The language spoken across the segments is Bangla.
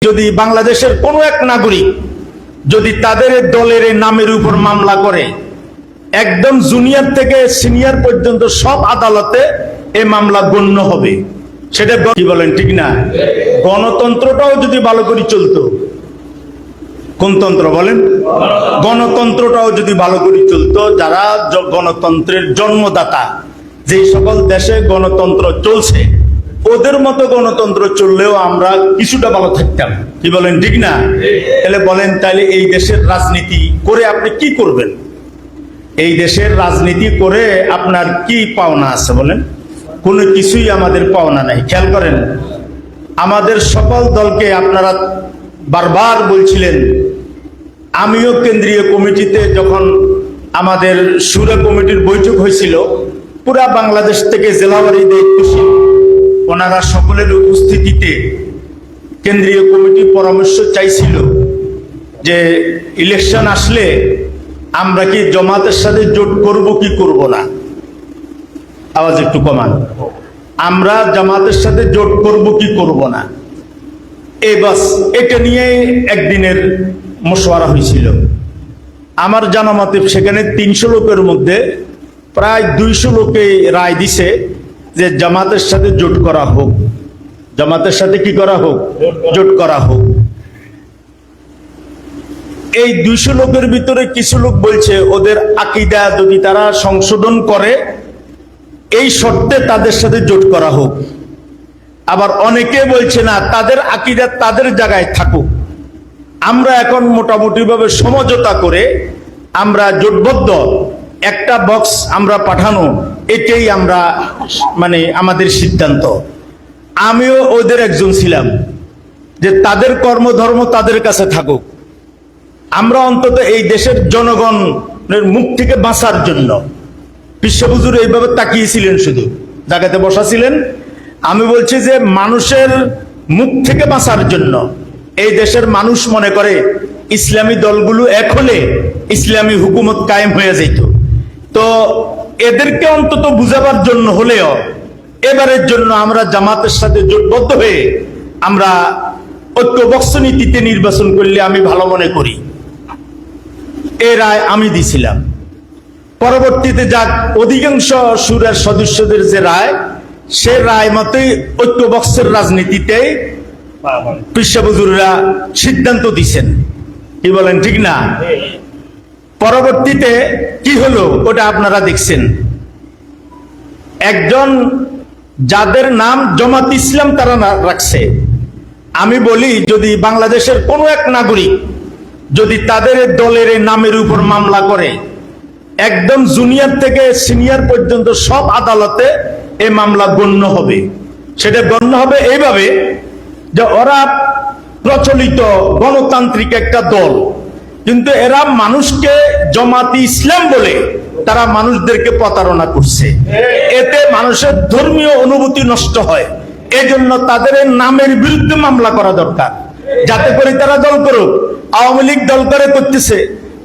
যদি বাংলাদেশের কোনো এক নাগরিক যদি তাদের দলের নামের উপর মামলা করে, একদম জুনিয়র থেকে সিনিয়র পর্যন্ত সব আদালতে এই মামলা গণ্য হবে। সেটা কি বলেন, ঠিক না? গণতন্ত্রটাও যদি ভালো করে চলতো, কোন তন্ত্র বলেন? গণতন্ত্রটাও যদি ভালো করে চলতো, যারা গণতন্ত্রের জন্মদাতা, যে সকল দেশে গণতন্ত্র চলছে, ওদের মতো গণতন্ত্র চললেও আমরা কিছুটা ভালো থাকতাম। কি বলেন, ঠিক না? তাহলে বলেন, তাহলে এই দেশের রাজনীতি করে আপনি কি করবেন? এই দেশের রাজনীতি করে আপনার কি পাওনা আছে বলেন? কোনো কিছুই আমাদের পাওনা নাই। খেয়াল করেন, আমাদের সকল দলকে আপনারা বারবার বলছিলেন, আমিও কেন্দ্রীয় কমিটিতে যখন আমাদের সুরা কমিটির বৈঠক হয়েছিল, পুরা বাংলাদেশ থেকে জেলাবাড়ি দায়িত্বশীল ওনারা সকলের উপস্থিতিতে কেন্দ্রীয় কমিটি পরামর্শ চাইছিল যে ইলেকশন আসলে আমরা কি জামাতের সাথে জোট করব কি করব না। আওয়াজ একটু কমান। আমরা জামাতের সাথে জোট করব কি করব না, এই বাস এটা নিয়ে একদিনের মশওয়ারা হয়েছিল। আমার জানা মতে সেখানে 300 লোকের মধ্যে প্রায় 200 লোকে রায় দিছে যে জামাতের সাথে জোট করা হোক, জামাতের সাথে কি করা হোক, জোট করা হোক। এই 200 লোকের ভিতরে কিছু লোক বলছে ওদের আকীদা যদি তারা সংশোধন করে এই শর্তে তাদের সাথে জোট করা হোক। আবার অনেকে বলছে না, তাদের আকীদা তাদের জায়গায় থাকুক, আমরা এখন মোটামুটি ভাবে সমঝোতা করে আমরা জোটবদ্ধ একটা বক্স আমরা পাঠানো, এটাই আমরা মানে আমাদের সিদ্ধান্ত। আমিও ওদের একজন ছিলাম যে তাদের কর্মধর্ম তাদের কাছে থাকুক, আমরা অন্তত এই দেশের জনগণের মুখ থেকে বাঁচার জন্য। বিশ্ব হুজুর এইভাবে তাকিয়েছিলেন, শুধু জায়গাতে বসা ছিলেন। আমি বলছি যে মানুষের মুখ থেকে বাঁচার জন্য এই দেশের মানুষ মনে করে ইসলামী দলগুলো এক হলে ইসলামী হুকুমত কায়েম হয়ে যেত। তো এদেরকে অন্তত বুঝাবার জন্য হলেও এবারের জন্য আমরা জামাতের সাথে জোটবদ্ধ হয়ে আমরা ঐক্যবক্স নীতিতে নির্বাচন করলে আমি ভালো মনে করি। এ রায় আমি দিছিলাম। পরবর্তীতে যাক অধিকাংশ সুরের সদস্যদের যে রায়, সে রায় মতোই ঐক্যবক্সের রাজনীতিতে পিসা হুজুররা সিদ্ধান্ত দিছেন। কি বলেন, ঠিক না? পরবর্তীতে কি হলো ওটা আপনারা দেখছেন। একজন যাদের নাম জামাত ইসলাম তারা রাখছে। আমি বলি, যদি বাংলাদেশের কোনো এক নাগরিক যদি তাদের দলের নামের উপর মামলা করে, একদম জুনিয়র থেকে সিনিয়র পর্যন্ত সব আদালতে এই মামলা গণ্য হবে। সেটা গণ্য হবে এইভাবে যে ওরা প্রচলিত গণতান্ত্রিক একটা দল, কিন্তু এরা মানুষকে জামাতি ইসলাম বলে তারা মানুষদেরকে প্রতারণা করছে। এতে মানুষের ধর্মীয় অনুভূতি নষ্ট হয়। এজন্য তাদের নামের বিরুদ্ধে মামলা করা দরকার, যাতে করে তারা দল করুক। আওয়ামী লীগ দল করে করতেছে,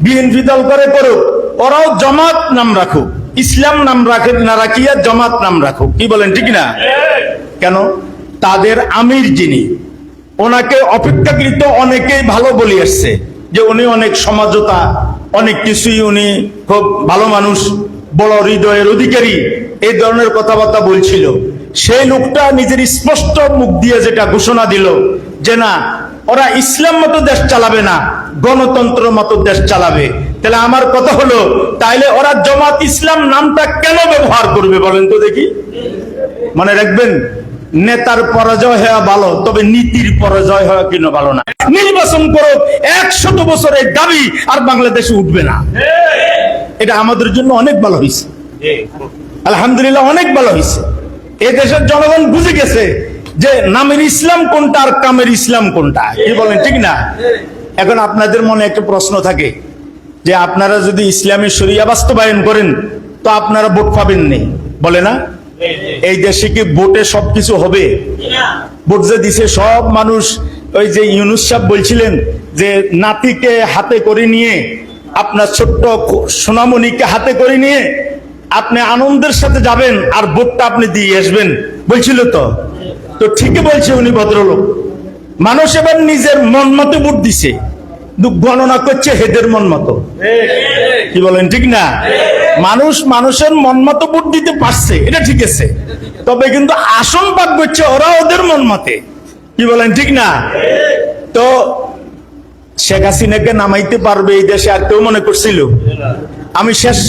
বিএনপি দল করে করুক, ওরাও জামাত নাম রাখুক, ইসলাম নাম রাখে না রাখিয়া জামাত নাম রাখুক। কি বলেন, ঠিক না? কেন? তাদের আমির যিনি, ওনাকে অপেক্ষাকৃত অনেকেই ভালো বলে আসছে যে উনি অনেক সমঝোতা, অনেক কিছুই, উনি খুব ভালো মানুষ, বড় হৃদয়ের অধিকারী, এই ধরনের কথাবার্তা বলছিল। সেই লোকটা নিজের স্পষ্ট মুখ দিয়ে যেটা ঘোষণা দিল যে না, ওরা ইসলাম মতো দেশ চালাবে না, গণতন্ত্র মতো দেশ চালাবে। তাহলে আমার কথা হলো, তাইলে ওরা জামাত ইসলাম নামটা কেন ব্যবহার করবে বলেন তো দেখি? মনে রাখবেন, নেতার পরাজয় হওয়া ভালো, তবে নীতির পরাজয় হওয়া কিনা ভালো না। নির্বাচন করো, 100 বছরের দাবি আর বাংলাদেশে উঠবে না। এটা আমাদের জন্য অনেক ভালো হয়েছে, আলহামদুলিল্লাহ, অনেক ভালো হয়েছে। এই দেশের জনগণ বুঝে গেছে যে নামের ইসলাম কোনটা আর কামের ইসলাম কোনটা। কি বলেন, ঠিক না? এখন আপনাদের মনে একটা প্রশ্ন থাকে যে আপনারা যদি ইসলামী শরিয়া বাস্তবায়ন করেন তো আপনারা ভোট পাবেন নেই, বলে না? এই দেশে কি ভোটে সবকিছু হবে? ভোট যে দিছে সব মানুষ, ওই যে ইউনূস সাহেব বলছিলেন যে নাতিকে হাতে করে নিয়ে, আপনার ছোট্ট সোনামণিকে হাতে করে নিয়ে আপনি আনন্দের সাথে যাবেন আর ভোটটা আপনি দিয়ে আসবেন বলছিল। তো ঠিকই বলছে উনি, ভদ্রলোক। মানুষ এবার নিজের মন মতো ভোট দিছে, গণনা করছে হেদের মন মতো। কি বলেন, ঠিক না? মানুষ মানুষের মন মতো ভোট দিতে পারছে, এটা ঠিক আছে, তবে কিন্তু আসন ভাগ করছে ওরা ওদের মন মতে। কি বলেন, ঠিক না? তো শেখ হাসিনাকে নামাইতে পারবে এই দেশে আর কেউ মনে করছিল? আমি শেষ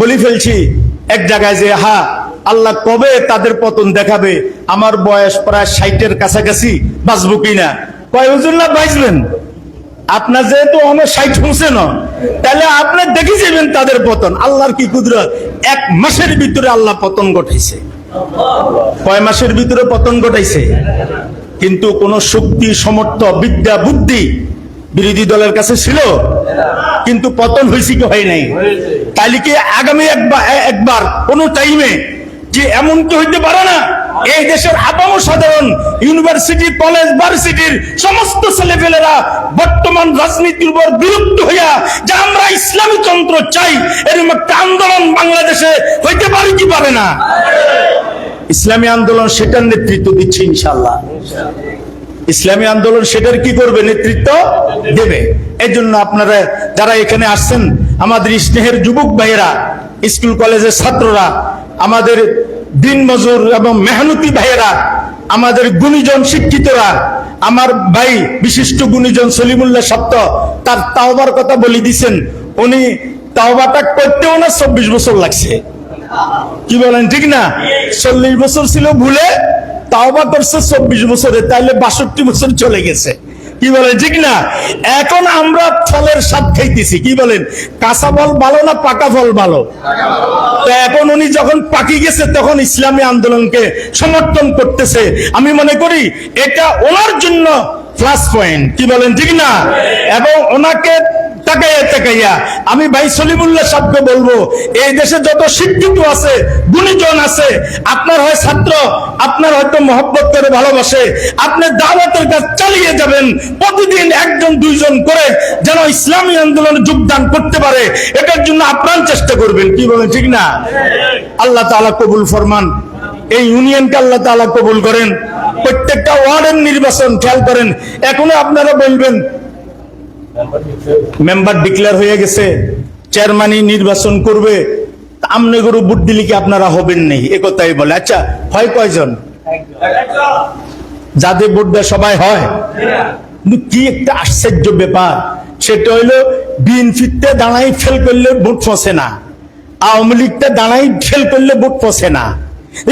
বলি ফেলছি এক জায়গায় যে আল্লাহ কবে তাদের পতন দেখাবে, আমার বয়স প্রায় 60-এর কাছাকাছি, বাঁচবো কিনা। কয় হুজুর না বাঁচবেন, আপনার যেহেতু অনেক 60 হচ্ছে না, তাহলে আপনি দেখে যাবেন তাদের পতন। আল্লাহর কি কুদরত, 1 মাসের ভিতরে আল্লাহ পতন ঘটাইছে। কয় মাসের ভিতরে পতন ঘটাইছে? কিন্তু কোন শক্তি, সমর্থ, বিদ্যা, বুদ্ধি বিরোধী দলের কাছে ছিল? কিন্তু পতন হয়েছে কি হয় নাই? তাহলে কি আগামী একবার কোন টাইমে যে এমন কি হইতে পারে না এই দেশের আপামর সাধারণ ইউনিভার্সিটি, কলেজ, ভার্সিটির সমস্ত ছেলেপেলেরা বর্তমান রাজনীতির উপর বিরক্ত হইয়া যে আমরা ইসলামী তন্ত্র চাই, এরকম একটা আন্দোলন বাংলাদেশে হইতে পারে কি পারে না? ইসলামী আন্দোলন সেটার নেতৃত্ব দিচ্ছে ইনশাআল্লাহ। ইসলামী আন্দোলন সেটার কি করবে? নেতৃত্ব দেবে। এই জন্য আপনারা যারা এখানে আসছেন, আমাদের স্নেহের যুবক ভাইয়েরা, স্কুল কলেজের ছাত্ররা, আমাদের দিন মজুর এবং মেহনতি ভাইয়েরা, আমাদের গুণীজন শিক্ষিতরা, আমার ভাই বিশিষ্ট গুণীজন সলিমুল্লাহ সপ্ত তার তাওবার কথা বলে দিছেন। উনি তাওবাটা করতেও না 24 বছর লাগছে। কি বলেন, ঠিক না? 40 বছর ছিল ভুলে, তাওবা করছে 24 বছরে, তাইলে 62 বছর চলে গেছে। কি বলেন, ঠিক না? এখন আমরা ফলের স্বাদ খাইতেছি। কি বলেন, কাঁচা ফল ভালো না পাকা ফল ভালো? তো এখন উনি যখন পাকি গেছে তখন ইসলামী আন্দোলনকে সমর্থন করতেছে। আমি মনে করি এটা ওনার জন্য প্লাস পয়েন্ট। কি বলেন, ঠিক না? এবং ওনাকে তাকাইয়া আমি ভাই সলিমুল্লাহ সাহেবকে বলবো, এই দেশে যত শিক্ষিত আছে, গুণীজন আছে, আপনার হয় ছাত্র, আপনার হয়তো মহব্বত করে ভালোবাসে, আপনি দাওয়াতের কাজ চালিয়ে যাবেন, প্রতিদিন 1-2 করে যেন ইসলামী আন্দোলনে যোগদান করতে পারে, এটার জন্য আপ্রাণ চেষ্টা করবেন। কি বলেন, ঠিক না? আল্লাহ তাআলা কবুল ফরমান। এই ইউনিয়নকে আল্লাহ তাআলা কবুল করেন। প্রত্যেকটা ওয়ার্ডের নির্বাচন খেয়াল করেন। এখনো আপনারা বলবেন মেম্বার ডিক্লেয়ার হয়ে গেছে, চেয়ারম্যানই নির্বাচন করবে, আমনে গরু ভোট দিলে কি আপনারা হবেন নেই? এ কথাই বলে। আচ্ছা, হয় কয়জন? যাদের ভোট দেয় সবাই হয়। কিন্তু কি একটা আশ্চর্য ব্যাপার, সেটা হইলো বিএনপিতে দাঁড়াই ফেল করলে ভোট পৌঁছে না, আওয়ামী লীগটা দাঁড়াই ফেল করলে ভোট পৌঁছে না,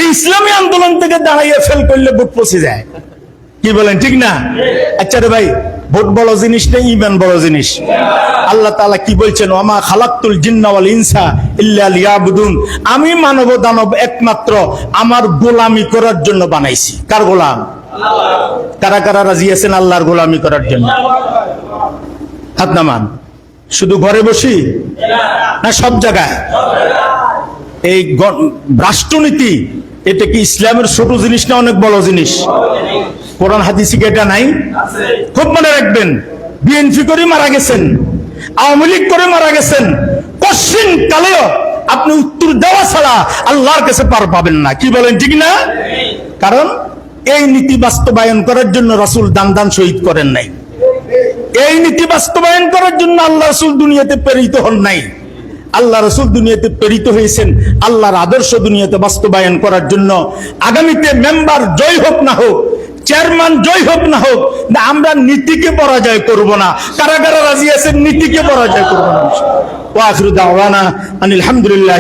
এই ইসলামী আন্দোলন থেকে দাঁড়াইয়া ফেল করলে ভোট পৌঁছে যায়। কি বলেন, ঠিক না? আচ্ছা রে ভাই, ভোট বড় জিনিস না ঈমান বড় জিনিস? আল্লাহ তাআলা কি বলছেন, ওয়ামা খালাকতুল জিন্না ওয়াল ইনসা ইল্লা লিয়াবুদুন, আমি মানব দানব একমাত্র আমার গোলামি করার জন্য বানাইছি। কার গোলাম? কারা কারা রাজি আছেন আল্লাহর গোলামি করার জন্য? হাত নামান। শুধু ঘরে বসি না সব জায়গায়? এই রাষ্ট্রনীতি, এটা কি ইসলামের ছোট জিনিস না অনেক বড় জিনিস? কোরআন হাদিসে কি এটা নাই? খুব মনে রাখবেন, বিএনপি করে মারা গেছেন, আওয়ামী লীগ করে মারা গেছেন, কোশ্চিন কালেও আপনি উত্তর দেওয়া ছাড়া আল্লাহর কাছে পার পাবেন না। কি বলেন, ঠিক না? কারণ এই নীতি বাস্তবায়ন করার জন্য রাসূল দান শহীদ করেন নাই। এই নীতি বাস্তবায়ন করার জন্য আল্লাহ রাসূল দুনিয়াতে প্রেরিত হন নাই। আল্লাহ রাসূল দুনিয়াতে প্রেরিত হয়েছেন আল্লাহর আদর্শ দুনিয়াতে বাস্তবায়ন করার জন্য। আগামীতে মেম্বার জয় হোক না হোক, চেয়ারম্যান জয় হোক না হোক, আমরা নীতিকে পরাজয় করব না। কারা কারা রাজি আছেন নীতিকে পরাজয় করব না? ওয়া আখিরু দাওয়ানা আনিল হামদুলিল্লাহ।